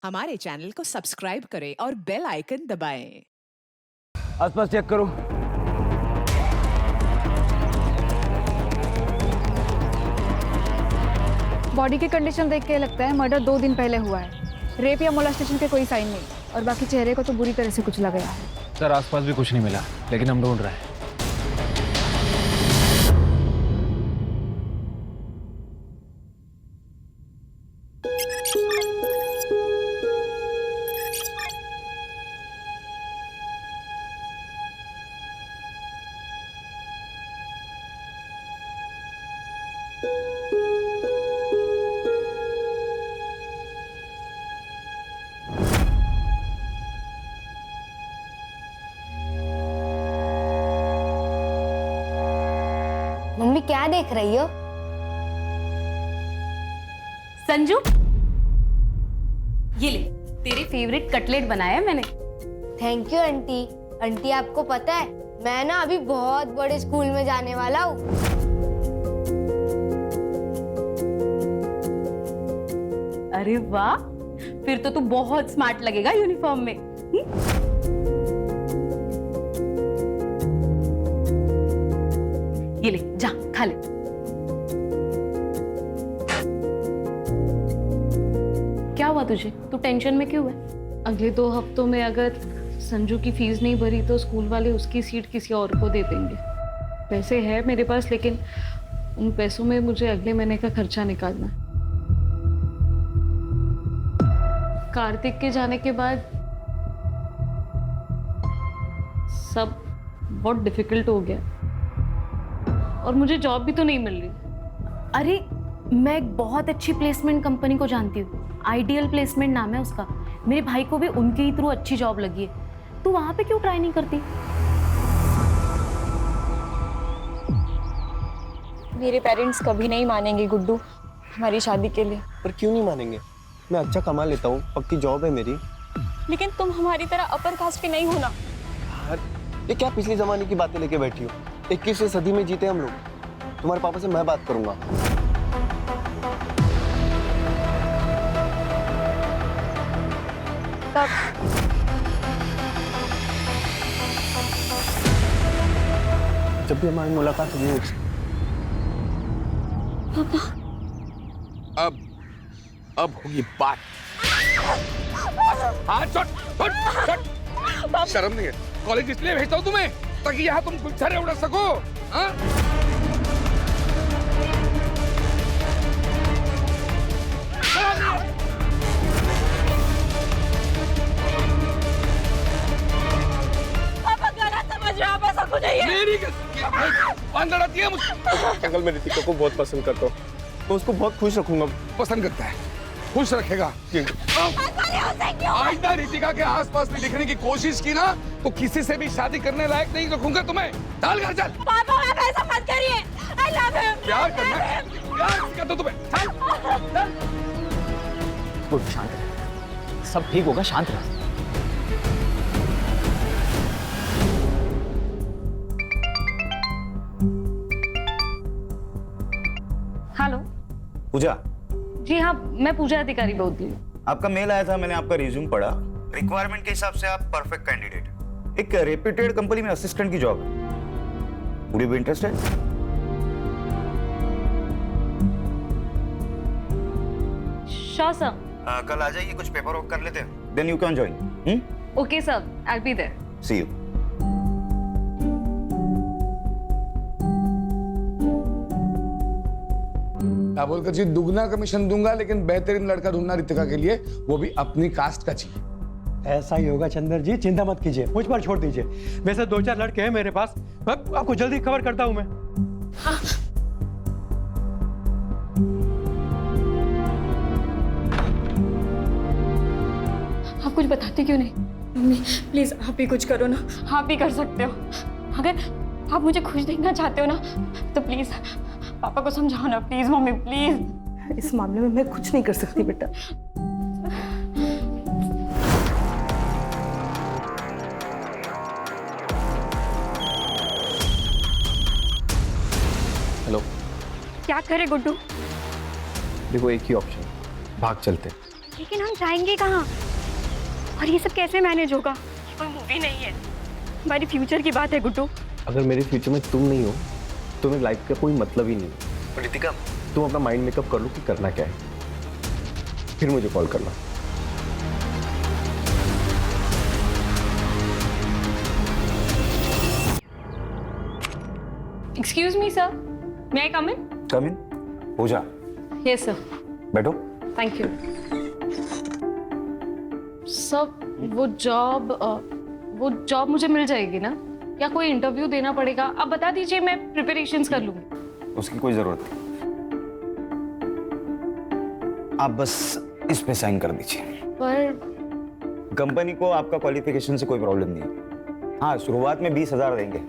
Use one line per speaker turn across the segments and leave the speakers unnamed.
हमारे चैनल को सब्सक्राइब करें और बेल आइकन दबाएं।
आसपास चेक करो।
बॉडी की कंडीशन देख के लगता है मर्डर 2 दिन पहले हुआ है। रेप या मोलेस्टेशन के कोई साइन नहीं और बाकी चेहरे को तो बुरी तरह से कुछ लग गया है।
सर आसपास भी कुछ नहीं मिला, लेकिन हम ढूंढ रहे हैं।
मम्मी क्या देख रही हो?
संजू, ये ले, तेरे फेवरेट कटलेट बनाया है मैंने।
Thank you aunty. आंटी आपको पता है मैं ना अभी बहुत बड़े स्कूल में जाने वाला हूँ।
अरे वाह, फिर तो तू बहुत स्मार्ट लगेगा यूनिफॉर्म में। ये ले, जा खा ले। क्या हुआ तुझे? तू टेंशन में क्यों है?
अगले 2 हफ्तों में अगर संजू की फीस नहीं भरी तो स्कूल वाले उसकी सीट किसी और को दे देंगे। पैसे हैं मेरे पास, लेकिन उन पैसों में मुझे अगले महीने का खर्चा निकालना है। कार्तिक के जाने के बाद सब बहुत डिफिकल्ट हो गया और मुझे जॉब भी तो नहीं मिल रही।
अरे, मैं एक बहुत अच्छी प्लेसमेंट कंपनी को जानती हूँ। आइडियल प्लेसमेंट नाम है उसका। मेरे भाई को भी उनके ही थ्रू अच्छी जॉब लगी है। तू वहां पे क्यों ट्राई नहीं करती?
मेरे पेरेंट्स कभी नहीं मानेंगे गुड्डू हमारी शादी के लिए।
पर क्यों नहीं मानेंगे? मैं अच्छा कमा लेता हूँ, पक्की जॉब है मेरी।
लेकिन तुम हमारी तरह अपर कास्ट के नहीं होना।
यार ये क्या पिछले जमाने की बातें लेके बैठी हो? 21वीं सदी में जीते हम लोग। तुम्हारे पापा से मैं बात करूंगा। जब भी हमारी मुलाकात हुई है।
अब होगी बात। हाँ, शर्म नहीं है? कॉलेज इसलिए भेजता हूँ तुम्हें ताकि यहाँ तुम गुलछरे उड़ा सको। हाँ? मेरी लड़ाती है मुझसे।
अंकल मैं रितिका को बहुत पसंद करता हूँ, मैं उसको बहुत खुश रखूंगा।
पसंद करता है, खुश रखेगा। आइंदा रितिका के आसपास भी दिखने की कोशिश की ना तो किसी से भी शादी करने लायक नहीं रखूंगा तुम्हें। चल घर चल।
पापा आप ऐसा मत करिए। I love him.
प्यार करना है, प्यार सिखाता तुम्हें। चल, चल।
गुड, शांत रह, सब ठीक होगा, शांत रह।
हेलो।
पूजा,
जी हाँ, मैं पूजा अधिकारी बोलती हूँ।
आपका मेल आया था, मैंने आपका रिज्यूम पढ़ा। रिक्वायरमेंट के हिसाब से आप परफेक्ट कैंडिडेट। एक रेप्यूटेड कंपनी में असिस्टेंट की जॉब है। Would you be interested?
Sure sir.
कल आ जाइए, कुछ पेपर वर्क कर लेते हैं, then you can join.
Okay sir, I will be there.
See you.
क्या बोलकर जी, दुगना कमीशन दूंगा, लेकिन बेहतरीन लड़का ढूंढना रितिका के लिए, वो भी अपनी कास्ट का चाहिए।
ऐसा ही होगा चंदर जी, चिंता मत कीजिए, मुझ पर छोड़ दीजिए। वैसे 2-4 लड़के हैं मेरे पास, मैं आपको जल्दी खबर करता हूं मैं।
हाँ। आप कुछ बताते क्यों नहीं? मम्मी प्लीज आप ही कुछ करो ना। आप ही कर सकते हो। अगर आप मुझे खुश देखना चाहते हो ना तो प्लीज पापा को समझाओ ना। Please mummy please.
इस मामले में मैं कुछ नहीं कर सकती बेटा।
हेलो।
क्या करे गुड्डू?
देखो एक ही ऑप्शन, भाग चलते।
लेकिन हम जाएंगे कहाँ? और ये सब कैसे मैनेज होगा? ये कोई मूवी नहीं है, हमारी फ्यूचर की बात है गुड्डू।
अगर मेरे फ्यूचर में तुम नहीं हो तो मेरी लाइफ का कोई मतलब ही नहीं है। रितिका, तुम अपना माइंड मेकअप कर लो कि करना क्या है, फिर मुझे कॉल करना।
एक्सक्यूज मी सर, मे आई कम इन?
कम इन। पूजा,
यस सर।
बैठो।
Thank you sir. वो जॉब मुझे मिल जाएगी ना, या कोई इंटरव्यू देना पड़ेगा? आप बता दीजिए, मैं प्रिपरेशंस कर लूंगी।
उसकी कोई जरूरत नहीं, आप बस इस पे साइन कर दीजिए।
पर
कंपनी को आपका क्वालिफिकेशन से कोई प्रॉब्लम नहीं है। हाँ, शुरुआत में 20,000 देंगे,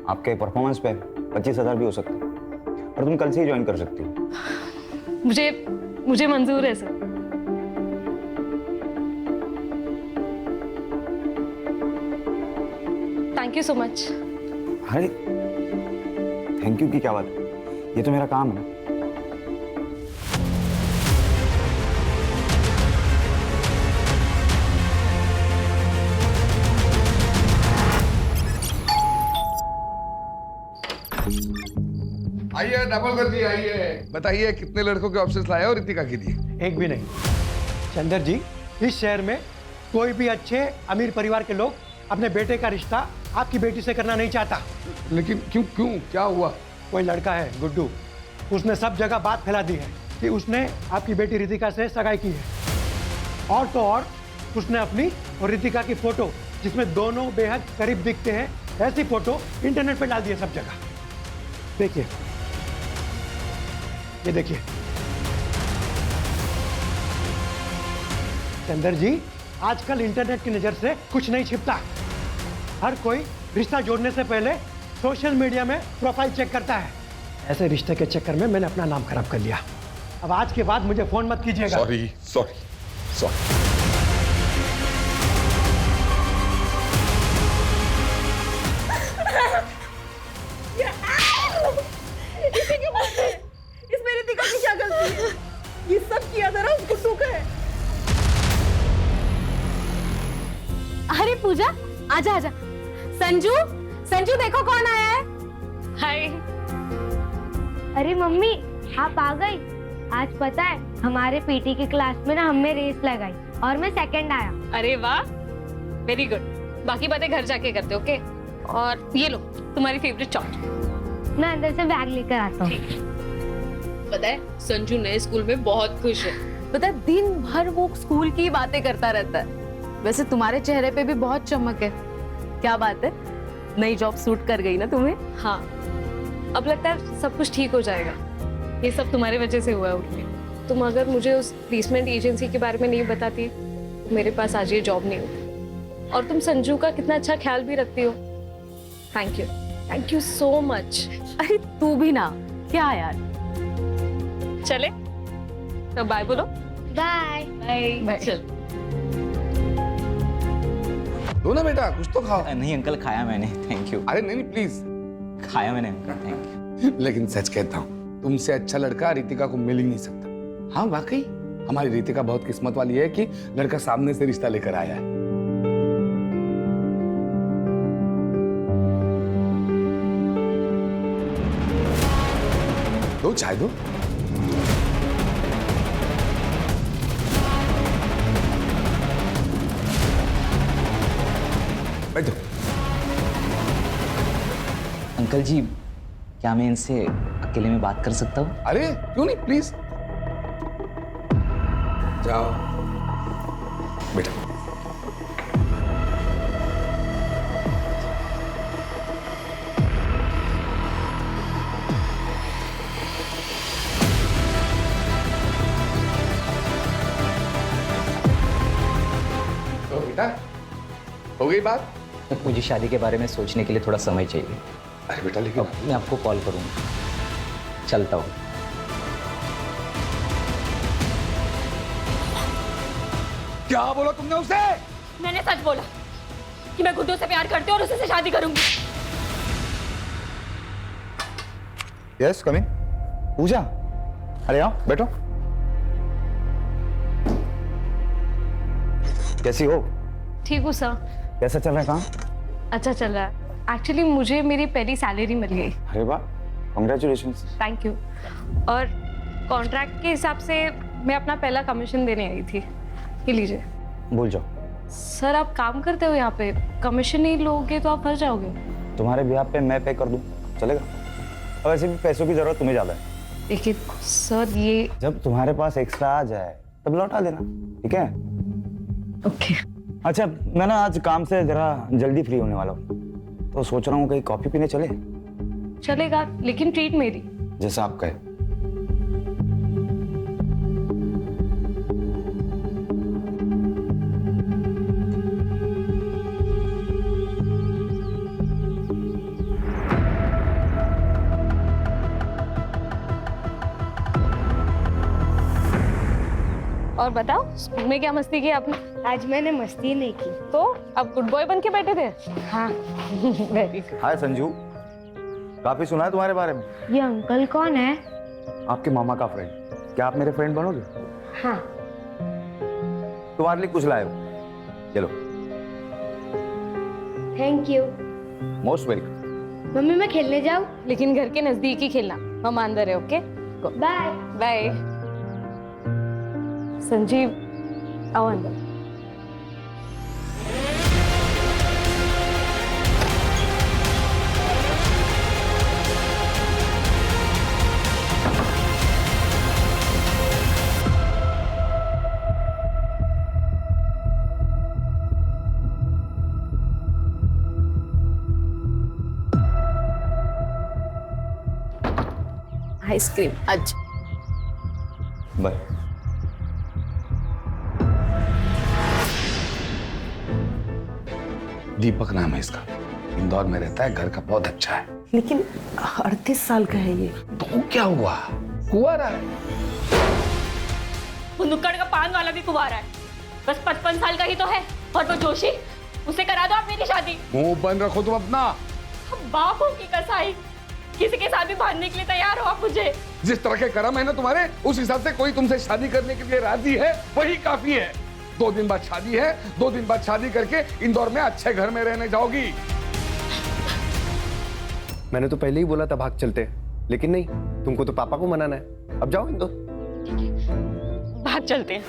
आपके परफॉर्मेंस पे 25,000 भी हो सकता है, और तुम कल से ही ज्वाइन कर सकती हो।
मुझे मंजूर है sir. Thank you so much.
अरे थैंक यू की क्या बात है, ये तो मेरा काम है।
आइए डबल कर दिए, आइए बताइए कितने लड़कों के ऑप्शंस लाए हो रितिका के लिए?
एक भी नहीं। चंदर जी, इस शहर में कोई भी अच्छे अमीर परिवार के लोग अपने बेटे का रिश्ता आपकी बेटी से करना नहीं चाहता।
लेकिन क्यों क्यों क्या हुआ?
कोई लड़का है गुड्डू, उसने सब जगह बात फैला दी है कि उसने आपकी बेटी रितिका से सगाई की है। और तो और उसने अपनी और रितिका की फोटो, जिसमें दोनों बेहद करीब दिखते हैं, ऐसी फोटो इंटरनेट पे डाल दी है सब जगह। देखिए, ये देखिए। चंदर जी, आजकल इंटरनेट की नजर से कुछ नहीं छिपता। हर कोई रिश्ता जोड़ने से पहले सोशल मीडिया में प्रोफाइल चेक करता है। ऐसे रिश्ते के चक्कर में मैंने अपना नाम खराब कर लिया। अब आज के बाद मुझे फोन मत कीजिएगा।
Sorry sorry sorry.
इसमें रितिका की क्या गलती है? ये सब किया था ना उस गुड्डू का है।
अरे पूजा, आजा आजा। संजू, संजू देखो कौन आया है।
हाय।
अरे मम्मी, आप आ गई। आज पता है हमारे पीटी की क्लास में ना हमने रेस लगाई और मैं सेकंड आया।
अरे वाह, वेरी गुड। बाकी बातें घर जाके करते, ओके? और ये लो तुम्हारी फेवरेट चॉकलेट।
मैं अंदर से बैग लेकर आता हूँ।
पता है संजू नए स्कूल में बहुत खुश है। पता है दिन भर वो स्कूल की बातें करता रहता है। वैसे तुम्हारे चेहरे पे भी बहुत चमक है। क्या बात है, नई जॉब सूट कर गई ना तुम्हें?
हाँ, अब लगता है सब कुछ ठीक हो जाएगा। ये सब तुम्हारे वजह से हुआ है उर्मी। तुम अगर मुझे उस प्लेसमेंट एजेंसी के बारे में नहीं बताती तो मेरे पास आज ये जॉब नहीं होती। और तुम संजू का कितना अच्छा ख्याल भी रखती हो। Thank you so much.
अरे तू भी ना, क्या यार।
चले तो बाय बोलो।
Bye
bye. चल।
दो ना बेटा, कुछ तो खाओ।
नहीं अंकल, खाया मैंने, थैंक यू।
अरे नहीं प्लीज।
खाया मैंने अंकल, थैंक यू।
लेकिन सच कहता हूँ, तुमसे अच्छा लड़का रितिका को मिल ही नहीं सकता। हाँ वाकई, हमारी रितिका बहुत किस्मत वाली है कि लड़का सामने से रिश्ता लेकर आया है। दो चाय दो। बैठो।
अंकल जी, क्या मैं इनसे अकेले में बात कर सकता हूँ?
अरे क्यों नहीं, प्लीज जाओ बेटा। तो बेटा, हो गई बात?
मुझे शादी के बारे में सोचने के लिए थोड़ा समय चाहिए।
अरे बेटा, लेकिन
मैं आपको कॉल करूँगा। चलता हूँ।
क्या बोला तुमने उसे?
मैंने सच बोला कि मैं गुड्डू से प्यार करती हूँ और उसी से शादी करूंगी।
यस, कम इन। पूजा, अरे आओ बैठो। कैसी हो?
ठीक हूँ सर।
कैसा चल रहा है काम?
अच्छा चल रहा है। एक्चुअली मुझे मेरी पहली सैलरी मिल गई।
अरे वाह, कांग्रेचुलेशंस।
Thank you. और कॉन्ट्रैक्ट के हिसाब से मैं अपना पहला कमीशन देने आई थी। ये लीजिए।
भूल जाओ।
सर आप काम करते हो यहाँ पे, कमीशन नहीं लोगे तो आप फंस जाओगे।
तुम्हारे बिहाफ पे मैं पे कर दूं, चलेगा? और वैसे भी पैसों की जरूरत तुम्हें ज्यादा है।
लेकिन सर ये
जब तुम्हारे पास एक्स्ट्रा आ जाए तब लौटा देना, ठीक है?
ओके।
अच्छा, मैं ना आज काम से जरा जल्दी फ्री होने वाला हूँ, तो सोच रहा हूँ कहीं कॉफी पीने चले।
चलेगा, लेकिन ट्रीट मेरी।
जैसा आप कहे।
और बताओ, स्कूल में क्या मस्ती की आपने?
आज मैंने मस्ती नहीं की।
तो अब गुड बॉय बन के बैठे थे?
हाँ।
Very good.
हाय संजू, काफी सुना है तुम्हारे बारे में।
ये अंकल कौन है?
आपके मामा का फ्रेंड। क्या आप मेरे फ्रेंड बनोगे?
हाँ।
तुम्हारे लिए कुछ लाए हो, चलो।
Thank you.
Most welcome.
Mummy मैं खेलने जाऊँ?
लेकिन घर के नजदीक ही खेलना, मम्मा अंदर है। Okay,
bye.
बाय। संजीव आओ अंदर।
आइसक्रीम आज।
बाय।
दीपक नाम है इसका, इंदौर में रहता है, घर का बहुत अच्छा है।
लेकिन 38 साल का है ये।
तो क्या हुआ, कुंवारा है।
वो नुक्कड़ का पान वाला भी कुंवारा है, बस 55 साल का ही तो है। और वो जोशी, उसे करा दो आप मेरी शादी।
मुंह बंद रखो तुम अपना।
बापों की कसाई, किसी के साथ भी भागने के लिए तैयार हो आप मुझे।
जिस तरह के कर्म है ना तुम्हारे, उस हिसाब से कोई तुमसे शादी करने के लिए राजी है, वही काफी है। 2 दिन बाद शादी है, 2 दिन बाद शादी करके इंदौर में अच्छे घर में रहने जाओगी।
मैंने तो पहले ही बोला था भाग चलते, लेकिन नहीं, तुमको तो पापा को मनाना है। अब जाओ इंदौर।
भाग चलते हैं।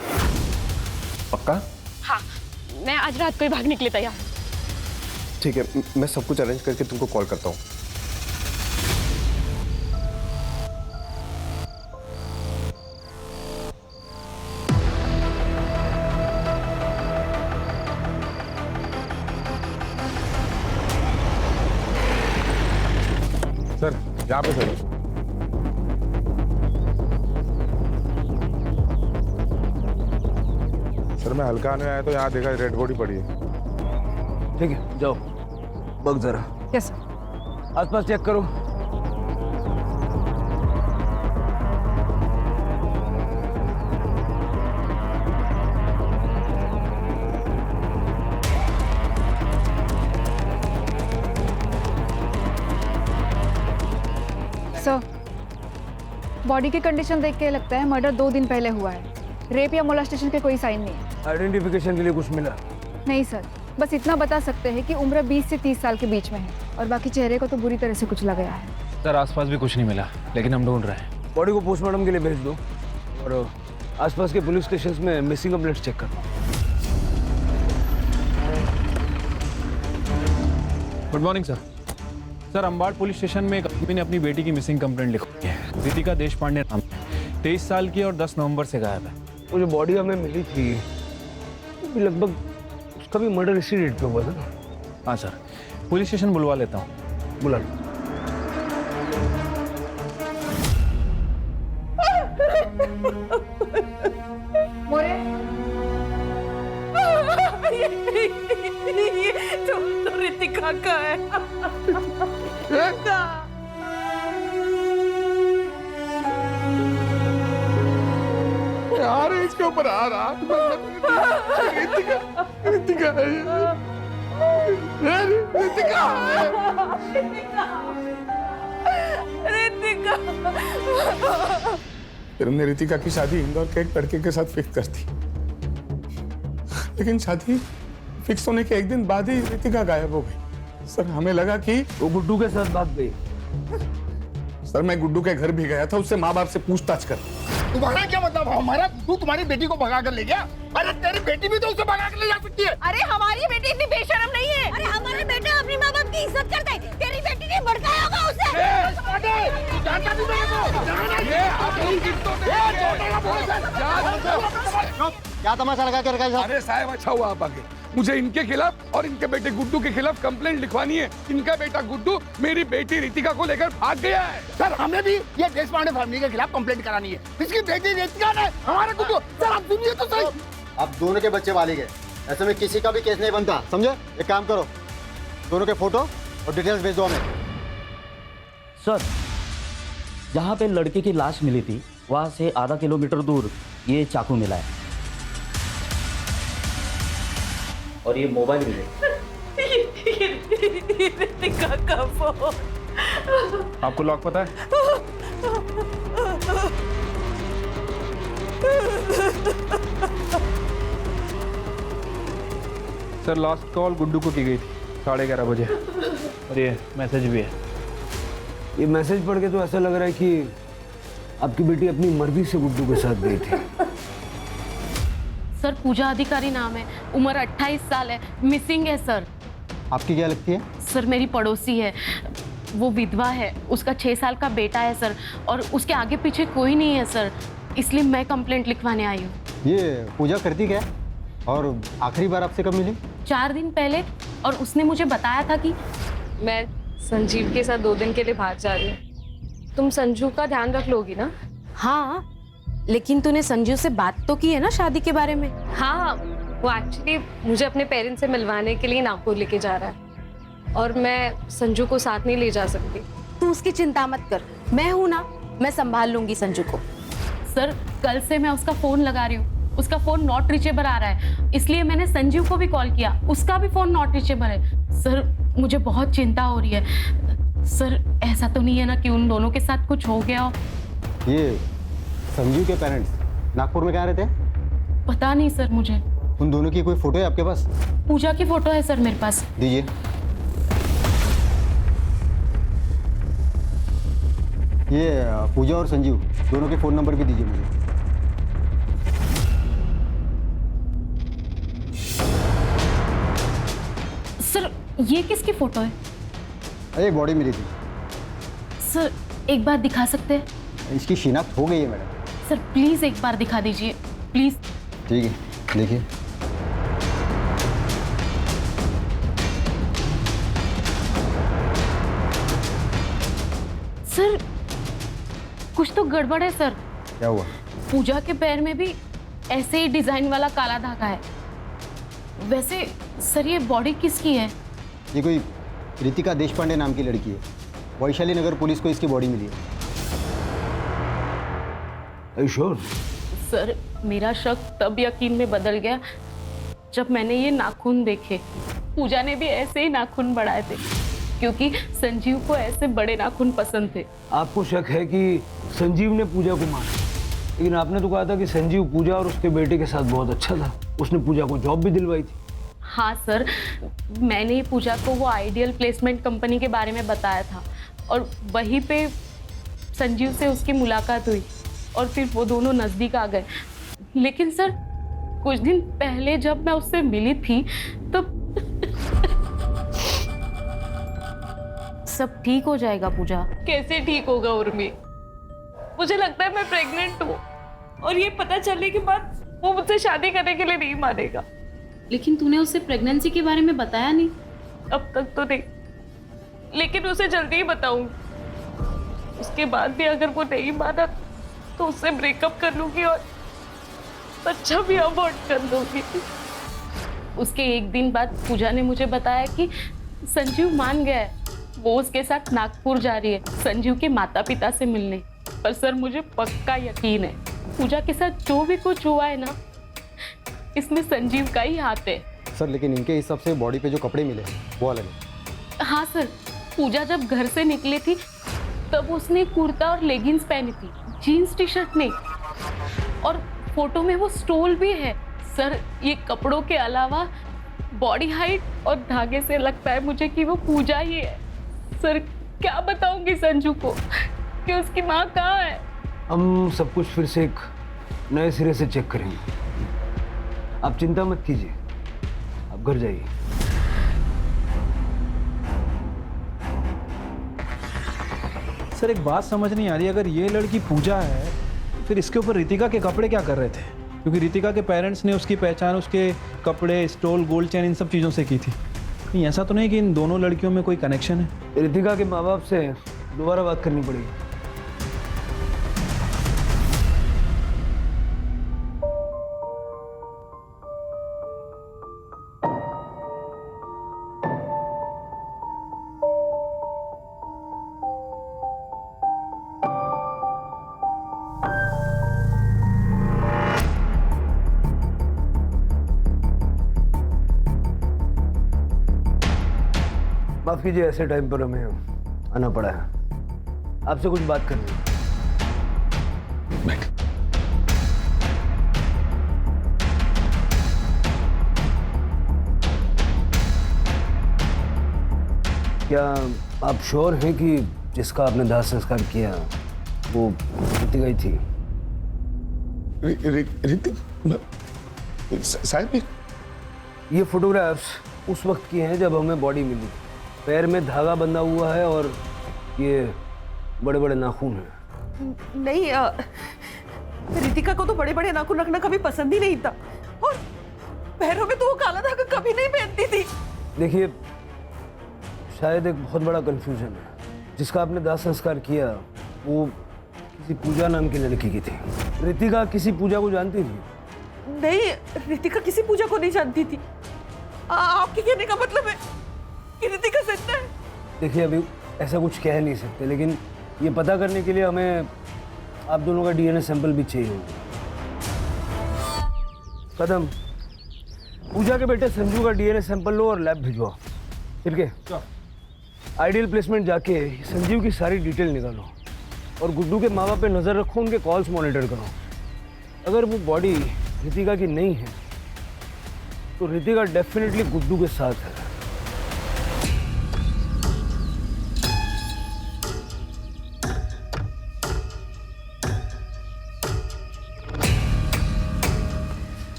पक्का?
हाँ, मैं आज रात को ही भागने के लिए तैयार हूँ।
ठीक है, मैं सब कुछ अरेंज करके तुमको कॉल करता हूँ।
सर यहाँ पे सर। सर मैं हल्का आने आया तो यहाँ देखा रेड बॉडी पड़ी है।
ठीक है, जाओ बग जरा।
Yes sir.
आसपास चेक करो।
सर, बॉडी की कंडीशन देख के लगता है मर्डर 2 दिन पहले हुआ है। रेप या मोलेस्टेशन के कोई साइन नहीं है।
आइडेंटिफिकेशन के लिए कुछ मिला?
नहीं सर, बस इतना बता सकते हैं कि उम्र 20 से 30 साल के बीच में है, और बाकी चेहरे को तो बुरी तरह से कुचला गया है।
सर आसपास भी कुछ नहीं मिला, लेकिन हम ढूंढ रहे हैं। बॉडी को पोस्टमार्टम के लिए भेज दो, और आसपास के पुलिस स्टेशन में मिसिंग कंप्लेंट्स चेक करो।
Good morning sir. Sir Ambad police station में एक आदमी ने अपनी बेटी की मिसिंग कंप्लेंट लिखी है। रितिका देशपांडे नाम, 23 साल की और 10 नवंबर से गायब है।
वो जो बॉडी हमें मिली थी, भी लगभग उसका भी मर्डर इसी डेट पे हुआ था ना?
हाँ सर, पुलिस स्टेशन बुलवा लेता हूँ।
बुला लो।
ये तो रितिका का है।
यार इसके ऊपर आ रहा। रितिका, रितिका है ये। रितिका
रितिका।
तुमने रितिका की शादी इंदौर के एक लड़के के साथ फिक्स कर दी, लेकिन शादी फिक्स होने के एक दिन बाद ही रितिका गायब हो गई। सर हमें लगा कि
वो गुड्डू के साथ भाग गई।
सर मैं गुड्डू के घर भी गया था, उससे माँ बाप से पूछताछ कर।
तुम्हारा क्या मतलब? हमारा गुड्डू तुम्हारी बेटी को भगा कर ले गया? अरे तेरी बेटी भी तो उसे भगा कर ले जा सकती है।
अरे हमारी बेटी इतनी बेशरम नहीं है। अरे हमारा बेटा अपनी माँ बाप की इज्जत करता है, तेरी बेटी ने भड़काया होगा उसे।
क्या तमाशा लगा के रखा है?
अरे साहब अच्छा हुआ आप आगे। मुझे इनके खिलाफ और इनके बेटे गुड्डू के खिलाफ कंप्लेंट लिखवानी है। इनका बेटा गुड्डू मेरी बेटी रितिका को लेकर भाग गया है।
सर हमें भी ये देशपांडे फैमिली के खिलाफ कंप्लेंट करानी है। इसकी बेटी रितिका ने हमारे गुड्डू। सर आप सुनिए तो सही।
आप दोनों के बच्चे वाले गए, ऐसे में किसी का भी केस नहीं बनता, समझे? एक काम करो, दोनों के फोटो और डिटेल्स भेज दो हमें।
सर, जहाँ पे लड़के की लाश मिली थी वहाँ से आधा किलोमीटर दूर ये चाकू मिला है और ये मोबाइल मिले।
रितिका का फोन।
आपको लॉक पता है? सर लास्ट कॉल गुड्डू को की गई थी 11:30 बजे और ये मैसेज भी है।
ये मैसेज पढ़ के तो ऐसा लग रहा है कि आपकी बेटी अपनी मर्जी से गुड्डू के साथ गई थी।
सर पूजा अधिकारी नाम है, उम्र 28 साल है, मिसिंग है सर।
आपकी क्या लगती है?
सर मेरी पड़ोसी है, वो विधवा है, उसका 6 साल का बेटा है सर, और उसके आगे पीछे कोई नहीं है सर, इसलिए मैं कंप्लेंट लिखवाने आई हूँ।
ये पूजा करती क्या है और आखिरी बार आपसे कब मिली?
4 दिन पहले, और उसने मुझे बताया था कि
मैं संजीव के साथ 2 दिन के लिए बाहर जा रही हूँ। तुम संजू का ध्यान रख लोगी ना?
हाँ, लेकिन तूने संजू से बात तो की है ना शादी के बारे में?
हाँ, वो एक्चुअली मुझे अपने पेरेंट्स से मिलवाने के लिए नागपुर लेके जा रहा है और मैं संजू को साथ नहीं ले जा सकती।
तू उसकी चिंता मत कर, मैं हूं ना, मैं संभाल लूंगी संजू को। सर कल से मैं उसका फोन लगा रही हूँ, उसका फोन नॉट रीचेबल आ रहा है, इसलिए मैंने संजीव को भी कॉल किया, उसका भी फोन नॉट रीचेबल है। सर मुझे बहुत चिंता हो रही है। सर ऐसा तो नहीं है ना कि उन दोनों के साथ कुछ हो गया हो?
ये संजीव के पेरेंट्स नागपुर में कहाँ रहते हैं?
पता नहीं सर मुझे।
उन दोनों की कोई फोटो है आपके पास?
पूजा की फोटो है सर मेरे पास।
दीजिए। ये पूजा और संजीव दोनों के फ़ोन नंबर भी दीजिए मुझे।
सर ये किसकी फोटो है?
अरे बॉडी मिली थी।
सर एक बार दिखा सकते हैं?
इसकी शिनाख्त हो गई है मैडम।
सर प्लीज एक बार दिखा दीजिए प्लीज।
ठीक है, देखिए।
सर कुछ तो गड़बड़ है सर।
क्या हुआ?
पूजा के पैर में भी ऐसे ही डिजाइन वाला काला धागा है। वैसे सर ये बॉडी किसकी है?
ये कोई रितिका देशपांडे नाम की लड़की है, वैशाली नगर पुलिस को इसकी बॉडी मिली है।
श्योर?
सर मेरा शक तब यकीन में बदल गया जब मैंने ये नाखून देखे। पूजा ने भी ऐसे ही नाखून बढ़ाए थे क्योंकि संजीव को ऐसे बड़े नाखून पसंद थे।
आपको शक है कि संजीव ने पूजा को मारा, लेकिन आपने तो कहा था कि संजीव पूजा और उसके बेटे के साथ बहुत अच्छा था, उसने पूजा को जॉब भी दिलवाई थी।
हाँ सर, मैंने ही पूजा को वो आइडियल प्लेसमेंट कंपनी के बारे में बताया था और वहीं पे संजीव से उसकी मुलाकात हुई और फिर वो दोनों नज़दीक आ गए। लेकिन सर कुछ दिन पहले जब मैं उससे मिली थी तो सब ठीक हो जाएगा पूजा।
कैसे ठीक होगा उर्मी? मुझे लगता है मैं प्रेग्नेंट हूँ और ये पता चलने के बाद वो मुझसे शादी करने के लिए नहीं मानेगा।
लेकिन तूने उससे प्रेगनेंसी के बारे में बताया नहीं?
अब तक तो नहीं, लेकिन उसे जल्दी ही बताऊंगी। उसके बाद भी अगर वो नहीं माना तो उससे ब्रेकअप कर लूंगी और बच्चा भी अबॉर्ट कर दूंगी।
उसके एक दिन बाद पूजा ने मुझे बताया कि संजीव मान गया है, वो उसके साथ नागपुर जा रही है संजीव के माता पिता से मिलने। पर सर मुझे पक्का यकीन है पूजा के साथ जो भी कुछ हुआ है ना, इसमें संजीव का ही हाथ है।
सर लेकिन इनके हिसाब से बॉडी पे जो कपड़े मिले वो अलग है।
हाँ सर, पूजा जब घर से निकली थी तब उसने कुर्ता और लेगिंग्स पहनी थी, जीन्स टी शर्ट नहीं। और फोटो में वो स्टोल भी है,
सर ये कपड़ों के अलावा बॉडी हाइट और धागे से लगता है मुझे कि वो पूजा ही है। सर क्या बताऊंगी संजू को कि उसकी माँ कहाँ है?
हम सब कुछ फिर से एक नए सिरे से चेक करेंगे। आप चिंता मत कीजिए, आप घर जाइए।
सर एक बात समझ नहीं आ रही, अगर ये लड़की पूजा है फिर इसके ऊपर रितिका के कपड़े क्या कर रहे थे? क्योंकि रितिका के पेरेंट्स ने उसकी पहचान उसके कपड़े, स्टोल, गोल्ड चेन इन सब चीज़ों से की थी। कहीं ऐसा तो नहीं कि इन दोनों लड़कियों में कोई कनेक्शन है?
रितिका के माँ बाप से दोबारा बात करनी पड़ेगी। माफ कीजिए, ऐसे टाइम पर हमें आना पड़ा है। आपसे कुछ बात करनी है। क्या आप श्योर हैं कि जिसका आपने दाह संस्कार किया वो रितिका ही थी?
साहब
ये फोटोग्राफ्स उस वक्त की हैं जब हमें बॉडी मिली। पैर में धागा बंधा हुआ है और ये बड़े बड़े नाखून हैं।
नहीं, रितिका को तो बड़े बड़े नाखून रखना कभी पसंद ही नहीं था और पैरों में तो वो काला धागा कभी नहीं पहनती थी।
देखिए, शायद एक बहुत बड़ा कंफ्यूजन है। जिसका आपने दाह संस्कार किया वो किसी पूजा नाम की लड़की की थी। रितिका किसी पूजा को जानती थी?
नहीं, रितिका किसी पूजा को नहीं जानती थी। आपके कहने का मतलब है कि रितिका सच्चा है?
देखिए, अभी ऐसा कुछ कह नहीं सकते, लेकिन ये पता करने के लिए हमें आप दोनों का डीएनए सैंपल भी चाहिए होगा। कदम, पूजा के बेटे संजू का डीएनए सैंपल लो और लैब भिजवाओ। ठीक है? आइडियल प्लेसमेंट जाके संजीव की सारी डिटेल निकालो और गुड्डू के माँ बाप पे नज़र रखो, उनके कॉल्स मॉनिटर करो। अगर वो बॉडी रितिका की नहीं है तो रितिका डेफिनेटली गुड्डू के साथ है।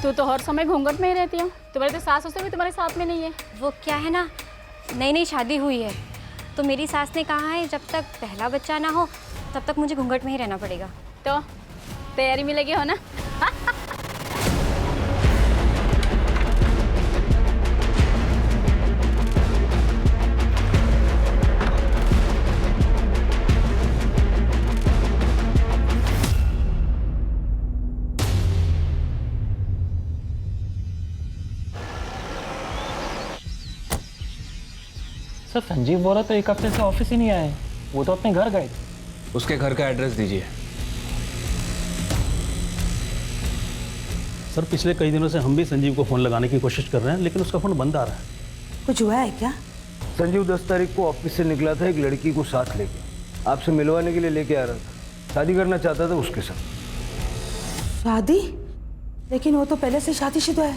तू तो हर समय घूंघट में ही रहती है। तुम्हारे तो सास ससुर भी तुम्हारे साथ में नहीं है।
वो क्या है ना, नई नई शादी हुई है तो मेरी सास ने कहा है जब तक पहला बच्चा ना हो तब तक मुझे घूंघट में ही रहना पड़ेगा।
तो तैयारी में लगी हो ना?
सर संजीव बोला तो एक हफ्ते से ऑफिस ही नहीं आए, वो तो अपने घर गए।
उसके घर का एड्रेस दीजिए।
सर पिछले कई दिनों से हम भी संजीव को फ़ोन लगाने की कोशिश कर रहे हैं लेकिन उसका फ़ोन बंद आ रहा है।
कुछ हुआ है क्या?
संजीव 10 तारीख को ऑफिस से निकला था एक लड़की को साथ लेके, आपसे मिलवाने के लिए लेके आ रहा था। शादी करना चाहता था उसके साथ।
शादी? लेकिन वो तो पहले से शादीशुदा है।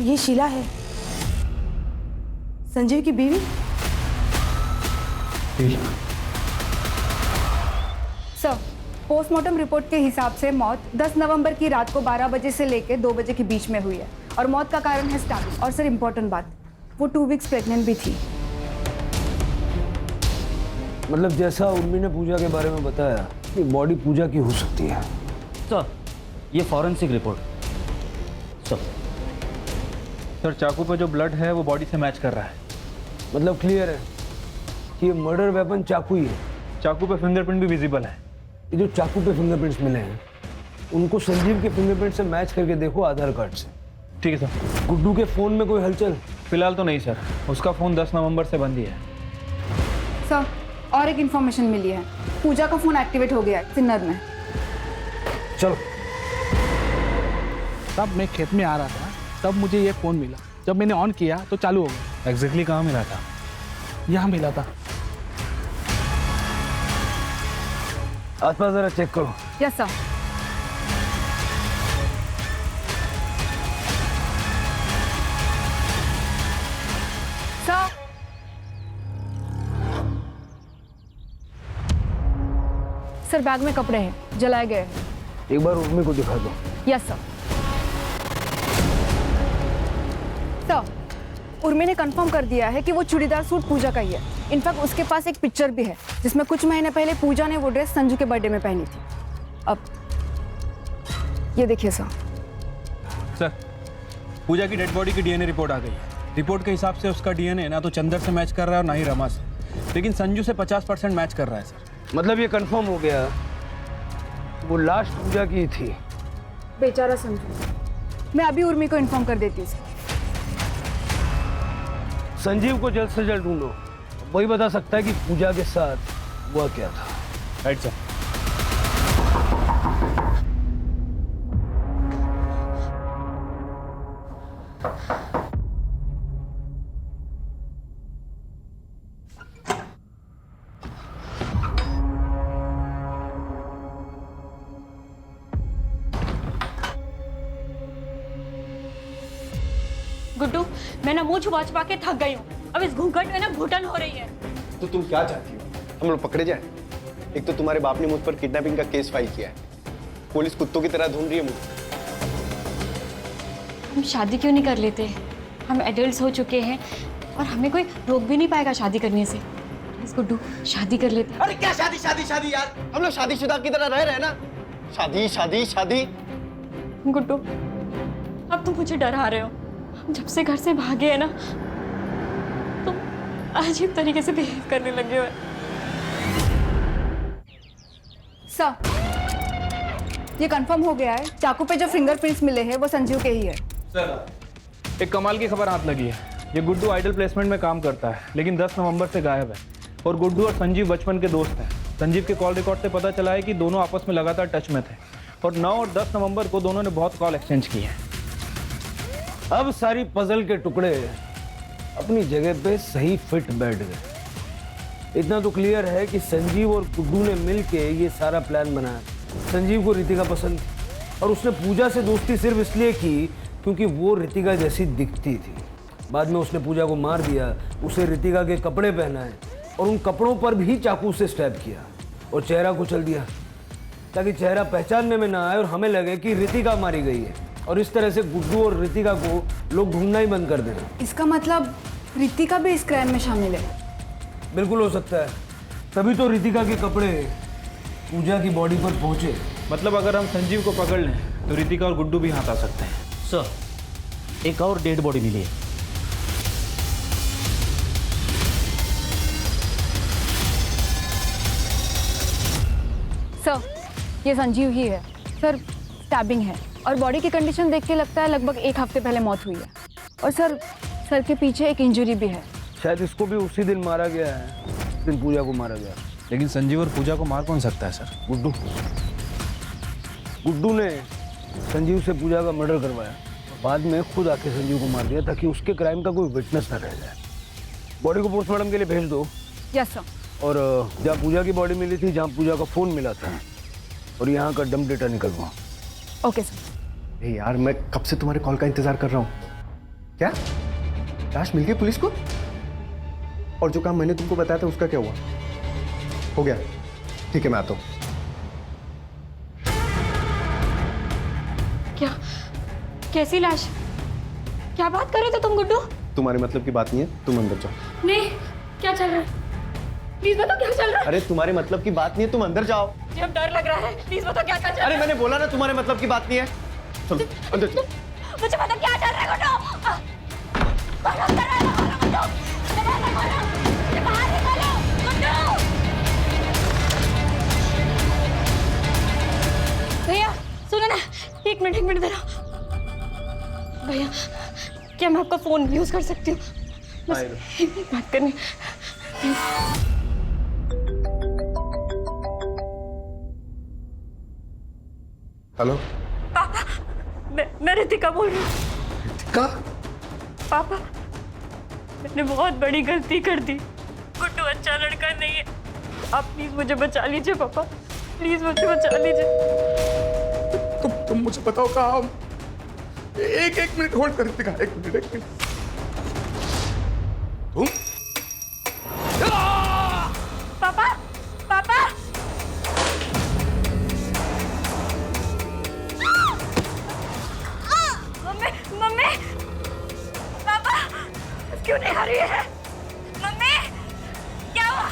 ये शीला है, संजीव की बीवी।
सर, पोस्टमार्टम रिपोर्ट के हिसाब से मौत 10 नवंबर की रात को 12 बजे से लेकर 2 बजे के बीच में हुई है और मौत का कारण है स्टार्विंग। और सर इम्पोर्टेंट बात, वो 2 वीक्स प्रेग्नेंट भी थी।
मतलब जैसा उर्मी ने पूजा के बारे में बताया कि बॉडी पूजा की हो सकती है।
सर ये फॉरेंसिक रिपोर्ट।
सर चाकू पे जो ब्लड है वो बॉडी से मैच कर रहा है।
मतलब क्लियर है कि ये मर्डर वेपन चाकू ही है।
चाकू पे फिंगरप्रिंट भी विजिबल है।
ये जो चाकू पे फिंगरप्रिंट्स मिले हैं उनको संजीव के फिंगरप्रिंट से मैच करके देखो आधार कार्ड से।
ठीक है सर।
गुड्डू के फ़ोन में कोई हलचल?
फिलहाल तो नहीं सर, उसका फ़ोन 10 नवंबर से बंद ही है।
सर और एक इन्फॉर्मेशन मिली है, पूजा का फ़ोन एक्टिवेट हो गया है सिन्नर में।
चलो।
तब मैं खेत में आ रहा था तब मुझे ये फ़ोन मिला। जब मैंने ऑन किया तो चालू हो गया।
एग्जैक्टली कहाँ मिला था?
यहाँ मिला था।
आसपास जरा चेक करो।
Yes sir. सर बैग में कपड़े हैं, जलाए गए हैं।
एक बार उर्मी को दिखा दो।
Yes sir. सर, उर्मी ने कंफर्म कर दिया है कि वो चूड़ीदार सूट पूजा का ही है। इनफैक्ट उसके पास एक पिक्चर भी है जिसमें कुछ महीने पहले पूजा ने वो ड्रेस संजू के बर्थडे में पहनी थी। अब ये देखिए सर।
सर, पूजा की डेड बॉडी की डीएनए रिपोर्ट आ गई है। रिपोर्ट के हिसाब से उसका डीएनए ना तो चंदर से मैच कर रहा है और ना ही रमा से, लेकिन संजू से 50% मैच कर रहा है सर।
मतलब ये कंफर्म हो गया वो लास्ट पूजा की थी।
बेचारा संजू। मैं अभी उर्मी को इन्फॉर्म कर देती हूँ सर।
संजीव को जल्द से जल्द ढूंढो, वही बता सकता है कि पूजा के साथ हुआ क्या था।
Right sir.
गुड्डू, मैं ना मुंह छुपा छुपा के थक गई हूँ। अब इस घूंघट में ना घुटन हो रही है।
तो तुम क्या चाहती हो? हम लोग पकड़े जाएं? एक तो तुम्हारे बाप ने मुझ पर किडनैपिंग का केस फाइल किया है, पुलिस कुत्तों की तरह ढूंढ रही है मुझे।
हम शादी क्यों नहीं कर लेते? हम एडल्ट्स हो चुके हैं और हमें कोई रोक भी नहीं पाएगा शादी करने से। प्लीज गुड्डू, शादी कर लेते हैं।
अरे क्या शादी शादी शादी यार, हम लोग शादीशुदा की तरह रह रहे हैं ना। शादी शादी शादी।
गुड्डू, अब तुम मुझे डरा रहे हो। हम जब से घर से भागे हैं ना, तुम अजीब तरीके से बिहेव करने लगे हो।
सर, ये कंफर्म हो गया है, चाकू पे जो फिंगरप्रिंट्स मिले हैं वो संजीव के ही है।
सर, एक कमाल की खबर हाथ लगी है। ये गुड्डू आइडल प्लेसमेंट में काम करता है, लेकिन 10 नवंबर से गायब है। और गुड्डू और संजीव बचपन के दोस्त हैं। संजीव के कॉल रिकॉर्ड से पता चला है कि दोनों आपस में लगातार टच में थे और 9 और 10 नवंबर को दोनों ने बहुत कॉल एक्सचेंज किए हैं।
अब सारी पजल के टुकड़े अपनी जगह पे सही फिट बैठ गए। इतना तो क्लियर है कि संजीव और गुड्डू ने मिलके ये सारा प्लान बनाया। संजीव को रितिका पसंद थी और उसने पूजा से दोस्ती सिर्फ इसलिए की क्योंकि वो रितिका जैसी दिखती थी। बाद में उसने पूजा को मार दिया, उसे रितिका के कपड़े पहनाए और उन कपड़ों पर भी चाकू से स्टैब किया और चेहरा कुचल दिया ताकि चेहरा पहचानने में ना आए और हमें लगे कि रितिका मारी गई है। और इस तरह से गुड्डू और रितिका को लोग ढूंढना ही बंद कर देना।
इसका मतलब रितिका भी इस क्राइम में शामिल है?
बिल्कुल हो सकता है, तभी तो रितिका के कपड़े पूजा की बॉडी पर पहुंचे।
मतलब अगर हम संजीव को पकड़ लें तो रितिका और गुड्डू भी हाथ आ सकते हैं।
सर, एक और डेड बॉडी मिली है।
सर, ये संजीव ही है। सर, स्टैबिंग है और बॉडी की कंडीशन देख के लगता है लगभग 1 हफ्ते पहले मौत हुई है। और सर के पीछे एक इंजरी भी है।
शायद इसको भी उसी दिन मारा गया है जिस दिन पूजा को मारा गया।
लेकिन संजीव और पूजा को मार कौन सकता है सर?
गुड्डू ने संजीव से पूजा का मर्डर करवाया, बाद में खुद आके संजीव को मार दिया ताकि उसके क्राइम का कोई विटनेस न रह जाए। बॉडी को पोस्टमार्टम के लिए भेज दो।
Yes sir.
और जहाँ पूजा की बॉडी मिली थी, जहाँ पूजा का फोन मिला था, और यहाँ का डंप डेटा निकलवा।
Okay sir.
यार, मैं कब से तुम्हारे कॉल का इंतजार कर रहा हूँ। क्या लाश मिल गई पुलिस को? और जो काम मैंने तुमको बताया था उसका क्या हुआ? हो गया, ठीक है, मैं आता हूँ।
क्या? कैसी लाश? क्या बात कर रहे थे तुम गुड्डू?
तुम्हारे मतलब की बात नहीं है, तुम अंदर जाओ।
नहीं, क्या चल रहा है? प्लीज बताओ क्या चल रहा है?
अरे तुम्हारे मतलब की बात नहीं है, तुम अंदर जाओ।
मुझे अब डर लग रहा है। प्लीज बताओ क्या चल रहा है?
अरे मैंने बोला ना तुम्हारे मतलब की बात नहीं है। चलो अंदर चलो।
मुझे पता क्या चल रहा है गुड्डू। भैया सुनो ना, एक मिनट जरा। भैया, क्या मैं आपका फोन यूज कर सकती हूँ? बस एक मिनट बात करनी।
हेलो
पापा, मैं रितिका बोल रही हूँ।
रितिका?
पापा, मैंने बहुत बड़ी गलती कर दी। गुड्डू अच्छा लड़का नहीं है। आप प्लीज मुझे बचा लीजिए पापा, प्लीज मुझे बचा लीजिए।
तुम मुझे बताओ कहाँ हम? एक मिनट होल्ड कर दिखा, एक मिनट। तुम?
पापा, पापा,
क्यों नहीं आ रही है? मम्मी, क्या हुआ?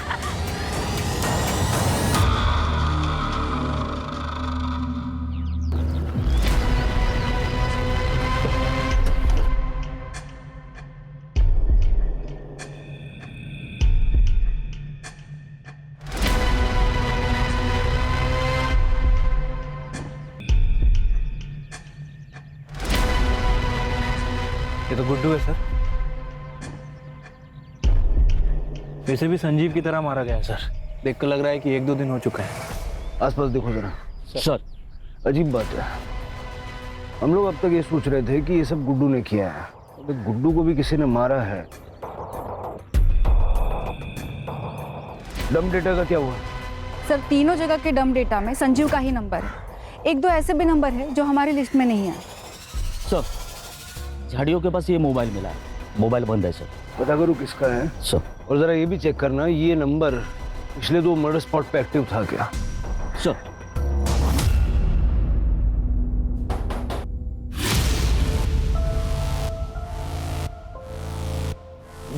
ये तो गुड्डू है सर। वैसे भी संजीव की तरह मारा गया है सर। देखकर लग रहा है कि 1-2 दिन हो चुका है।
आसपास देखो जरा।
सर
अजीब बात है, हम लोग अब तक ये सोच रहे थे कि ये सब गुड्डू ने किया है, तो गुड्डू को भी किसी ने मारा है। डम डेटा का क्या हुआ?
सर तीनों जगह के डम डेटा में संजीव का ही नंबर है। 1-2 ऐसे भी नंबर है जो हमारी लिस्ट में नहीं है।
सर झाड़ियों के पास ये मोबाइल मिला है, मोबाइल बंद है सर।
पता करो किसका है
सर।
और जरा ये भी चेक करना ये नंबर पिछले 2 मर्डर स्पॉट पे एक्टिव था क्या?
सर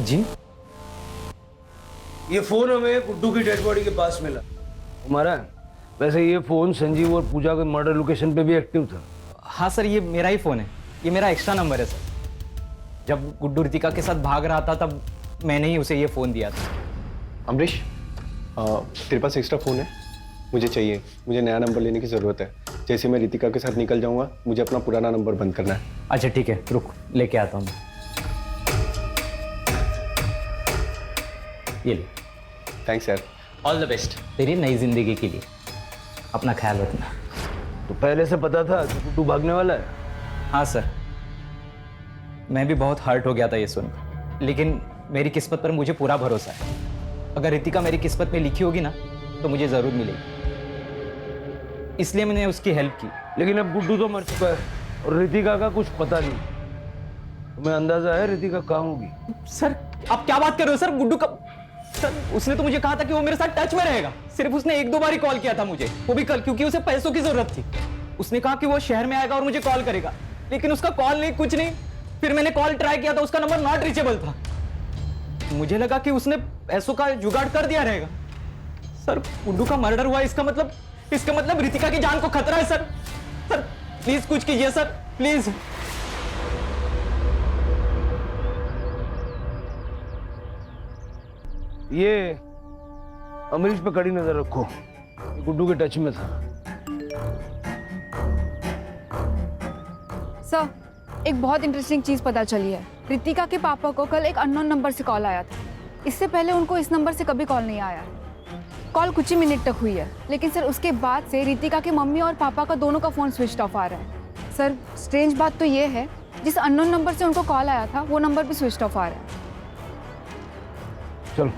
जी, ये फोन हमें गुड्डू की डेड बॉडी के पास मिला। हमारा वैसे ये फोन संजीव और पूजा के मर्डर लोकेशन पे भी एक्टिव था।
हाँ सर, ये मेरा ही फोन है, ये मेरा एक्स्ट्रा नंबर है सर। जब गुड्डू रितिका के साथ भाग रहा था तब मैंने ही उसे ये फ़ोन दिया था।
अमरीश, तेरे पास एक्स्ट्रा फ़ोन है? मुझे चाहिए, मुझे नया नंबर लेने की ज़रूरत है। जैसे मैं रितिका के साथ निकल जाऊंगा मुझे अपना पुराना नंबर बंद करना है।
अच्छा ठीक है, रुक लेके आता हूँ। ये ले।
थैंक्स यार।
ऑल द बेस्ट तेरी नई जिंदगी के लिए। अपना ख्याल रखना।
तो पहले से पता था कि गुड्डू भागने वाला है?
हाँ सर, मैं भी बहुत हर्ट हो गया था ये सुन, लेकिन मेरी किस्मत पर मुझे पूरा भरोसा है। अगर रितिका मेरी किस्मत में लिखी होगी ना तो मुझे ज़रूर मिलेगी, इसलिए मैंने उसकी हेल्प की।
लेकिन अब गुड्डू तो मर चुका है और रितिका का कुछ पता नहीं। तुम्हें अंदाजा है रितिका कहाँ होगी?
सर आप क्या बात कर रहे हो सर? गुड्डू का सर उसने तो मुझे कहा था कि वो मेरे साथ टच में रहेगा। सिर्फ उसने 1-2 बार ही कॉल किया था मुझे, वो भी कल, क्योंकि उसे पैसों की जरूरत थी। उसने कहा कि वो शहर में आएगा और मुझे कॉल करेगा, लेकिन उसका कॉल नहीं, कुछ नहीं। फिर मैंने कॉल ट्राई किया तो उसका नंबर नॉट रीचेबल था। मुझे लगा कि उसने पैसों का जुगाड़ कर दिया रहेगा। सर गुड्डू का मर्डर हुआ, इसका मतलब रितिका की जान को खतरा है सर। सर प्लीज कुछ कीजिए सर, प्लीज।
ये अमरीश पे कड़ी नजर रखो, गुड्डू के टच में था।
सर एक बहुत इंटरेस्टिंग चीज़ पता चली है। रितिका के पापा को कल एक अननोन नंबर से कॉल आया था। इससे पहले उनको इस नंबर से कभी कॉल नहीं आया। कॉल कुछ ही मिनट तक हुई है, लेकिन सर उसके बाद से रितिका के मम्मी और पापा का दोनों का फ़ोन स्विच ऑफ आ रहा है। सर स्ट्रेंज बात तो ये है, जिस अननोन नंबर से उनको कॉल आया था वो नंबर भी स्विच ऑफ आ रहा है।
चलो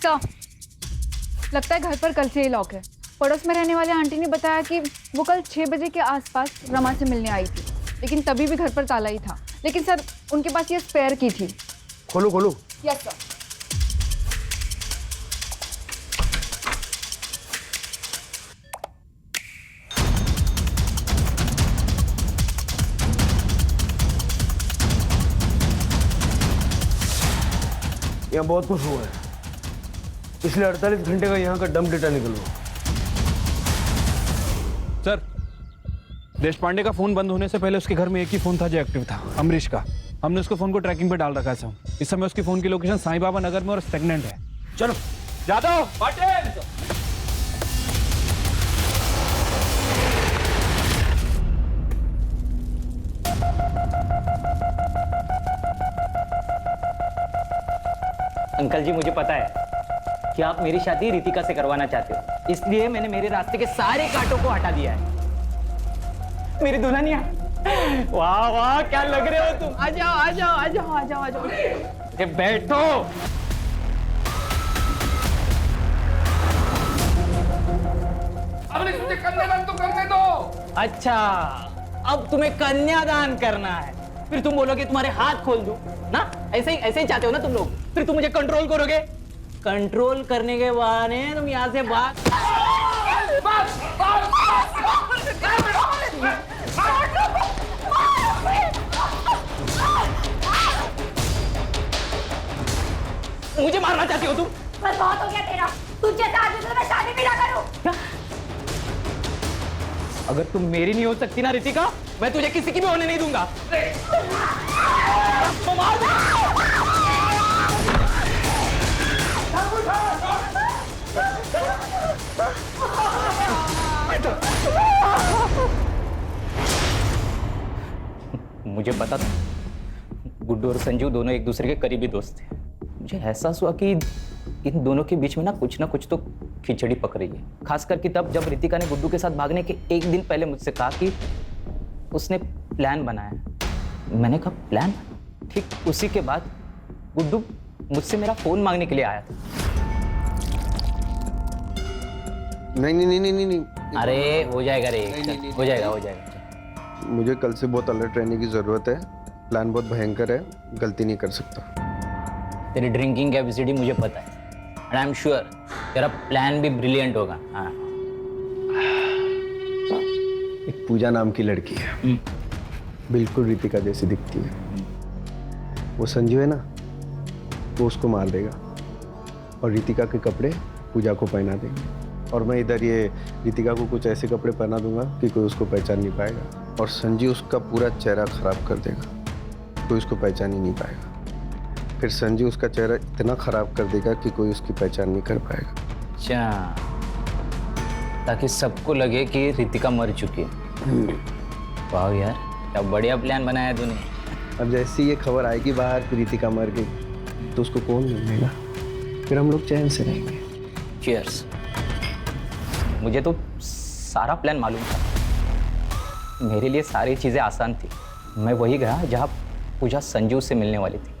सर लगता है घर पर कल से ही लॉक है। पड़ोस में रहने वाले आंटी ने बताया कि वो कल 6 बजे के आसपास रमा से मिलने आई थी, लेकिन तभी भी घर पर ताला ही था। लेकिन सर उनके पास ये स्पेयर की थी।
खोलो खोलो।
Yes sir.
यहाँ बहुत कुछ हुआ है। पिछले 48 घंटे का यहाँ का डंप डेटा निकलो।
सर देश पांडे का फोन बंद होने से पहले उसके घर में एक ही फोन था जो एक्टिव था, अमरीश का। हमने उसको फोन को ट्रैकिंग पे डाल रखा है। इस समय उसकी फोन की लोकेशन साईं बाबा नगर में और स्टेगनेंट है। चलो जादव पाटिल।
अंकल जी मुझे पता है कि आप मेरी शादी रितिका से करवाना चाहते हो, इसलिए मैंने मेरे रास्ते के सारे कांटों को हटा दिया है। मेरी दुल्हनिया, वाह वाह क्या लग रहे हो तुम।
आ जाओ आ जाओ आ जाओ आ जाओ आ जाओ।
बैठो।
अब मुझे कन्यादान तो करने दो।
अच्छा अब तुम्हें कन्यादान करना है, फिर तुम बोलोगे तुम्हारे हाथ खोल दूं ना? ऐसे ही चाहते हो ना तुम लोग? फिर तुम मुझे कंट्रोल करोगे, कंट्रोल करने के बहाने तुम यहाँ से भाग।
बस बस
मुझे मारना चाहती हो तुम?
बस बहुत हो गया तेरा। तुझे आदमी से मैं शादी भी ना करूं।
अगर तुम मेरी नहीं हो सकती ना रितिका, मैं तुझे किसी की भी होने नहीं दूंगा। मुझे पता था गुड्डू और संजू दोनों एक दूसरे के करीबी दोस्त थे। मुझे एहसास हुआ कि इन दोनों के बीच में ना कुछ तो खिचड़ी पक रही है। खास करके तब जब रितिका ने गुड्डू के साथ भागने के एक दिन पहले मुझसे कहा कि उसने प्लान बनाया है। मैंने कहा प्लान? ठीक उसी के बाद गुड्डू मुझसे मेरा फोन मांगने के लिए आया था।
नहीं।
अरे हो जाएगा रे, हो जाएगा।
मुझे कल से बहुत अलर्ट रहने की जरूरत है। प्लान बहुत भयंकर है, गलती नहीं कर सकता।
तेरी ड्रिंकिंग कैपेसिटी मुझे पता है एंड आई एम श्योर तेरा प्लान भी ब्रिलियंट होगा। हाँ।
एक पूजा नाम की लड़की है, बिल्कुल रितिका जैसी दिखती है। वो संजू है ना, वो उसको मार देगा और रितिका के कपड़े पूजा को पहना देंगे। और मैं इधर ये रितिका को कुछ ऐसे कपड़े पहना दूंगा कि कोई उसको पहचान नहीं पाएगा। और संजू उसका पूरा चेहरा खराब कर देगा, कोई उसको पहचान ही नहीं पाएगा। फिर संजू उसका चेहरा इतना खराब कर देगा कि कोई उसकी पहचान नहीं कर पाएगा।
अच्छा, ताकि सबको लगे कि रितिका मर चुकी है। वाह यार, क्या बढ़िया प्लान बनाया तूने।
अब जैसे ये खबर आएगी बाहर कि रितिका मर गई तो उसको कौन ढूंढेगा? फिर हम लोग चैन से रहेंगे।
चीयर्स। मुझे तो सारा प्लान मालूम था। मेरे लिए सारी चीजें आसान थी। मैं वही गया जहाँ पूजा संजू से मिलने वाली थी।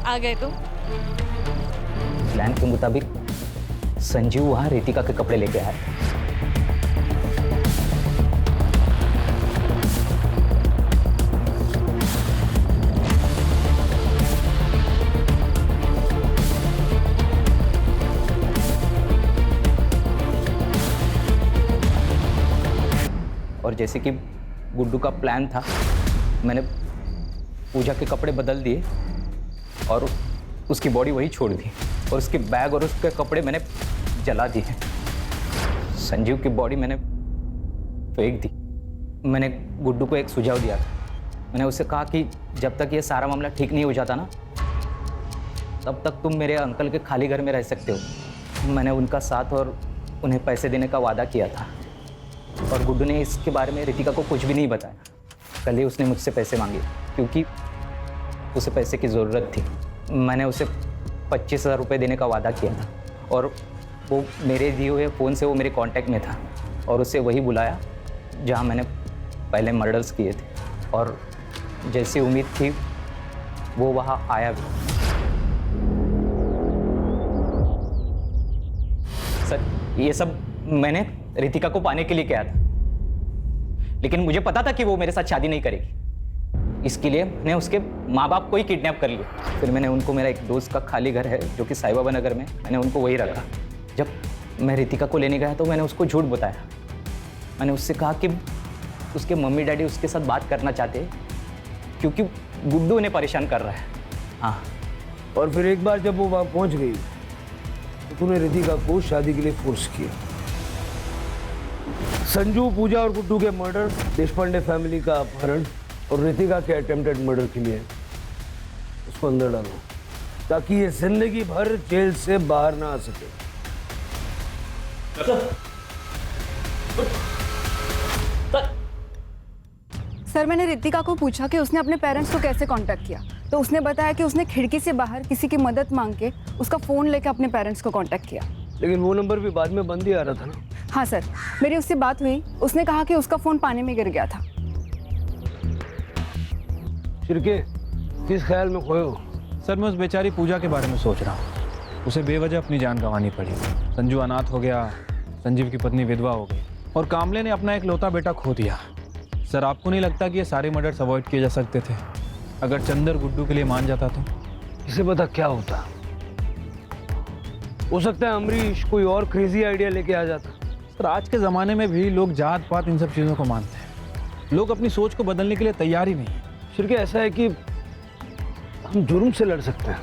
आ गए तुम?
प्लान के मुताबिक संजीव वहां रितिका के कपड़े लेके आया। और जैसे कि गुड्डू का प्लान था, मैंने पूजा के कपड़े बदल दिए और उसकी बॉडी वही छोड़ दी और उसके बैग और उसके कपड़े मैंने जला दिए। संजीव की बॉडी मैंने फेंक दी। मैंने गुड्डू को एक सुझाव दिया था। मैंने उससे कहा कि जब तक ये सारा मामला ठीक नहीं हो जाता ना, तब तक तुम मेरे अंकल के खाली घर में रह सकते हो। मैंने उनका साथ और उन्हें पैसे देने का वादा किया था और गुड्डू ने इसके बारे में रितिका को कुछ भी नहीं बताया। कल ही उसने मुझसे पैसे मांगे क्योंकि उसे पैसे की ज़रूरत थी। मैंने उसे 25,000 रुपये देने का वादा किया था और वो मेरे दिए हुए फ़ोन से वो मेरे कांटेक्ट में था और उसे वही बुलाया जहाँ मैंने पहले मर्डर्स किए थे। और जैसी उम्मीद थी वो वहाँ आया भी। सर, ये सब मैंने रितिका को पाने के लिए किया था, लेकिन मुझे पता था कि वो मेरे साथ शादी नहीं करेगी। इसके लिए मैंने उसके माँ बाप को ही किडनैप कर लिया। फिर मैंने उनको, मेरा एक दोस्त का खाली घर है जो कि साई बाबा नगर में, मैंने उनको वही रखा। जब मैं रितिका को लेने गया तो मैंने उसको झूठ बताया। मैंने उससे कहा कि उसके मम्मी डैडी उसके साथ बात करना चाहते हैं क्योंकि गुड्डू उन्हें परेशान कर रहा है। हाँ।
और फिर एक बार जब वो वहाँ पहुँच गई तो तूने रितिका को शादी के लिए फोर्स किया। संजू, पूजा और गुड्डू के मर्डर, देशपांडे फैमिली का अपहरण और रितिका के अटेम्प्टेड मर्डर के लिए उसको अंदर डालो ताकि ये जिंदगी भर जेल से बाहर ना आ सके।
सर, मैंने रितिका को पूछा कि उसने अपने पेरेंट्स को कैसे कांटेक्ट किया, तो उसने बताया कि उसने खिड़की से बाहर किसी की मदद मांग के उसका फ़ोन लेकर अपने पेरेंट्स को कांटेक्ट किया।
लेकिन वो नंबर भी बाद में बंद ही आ रहा था ना।
हाँ सर, मेरी उससे बात हुई। उसने कहा कि उसका फ़ोन पानी में गिर गया था।
शिरके, किस ख्याल में खोए हो?
सर, मैं उस बेचारी पूजा के बारे में सोच रहा हूँ। उसे बेवजह अपनी जान गंवानी पड़ी। संजू अनाथ हो गया, संजीव की पत्नी विधवा हो गई और कामले ने अपना एक लौता बेटा खो दिया। सर, आपको नहीं लगता कि ये सारे मर्डर्स अवॉइड किए जा सकते थे? अगर चंदर गुड्डू के लिए मान जाता तो?
इसे पता क्या होता। हो सकता है अमरीश कोई और क्रेजी आइडिया लेके आ जाता।
सर आज के ज़माने में भी लोग जात पात इन सब चीज़ों को मानते हैं। लोग अपनी सोच को बदलने के लिए तैयार ही नहीं है।
फिर क्या ऐसा है कि हम जुर्म से लड़ सकते हैं,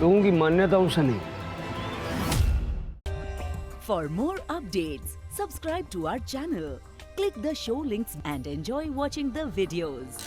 लोगों की मान्यताओं से नहीं।
For more updates, subscribe to our channel, click the show links and enjoy watching the videos.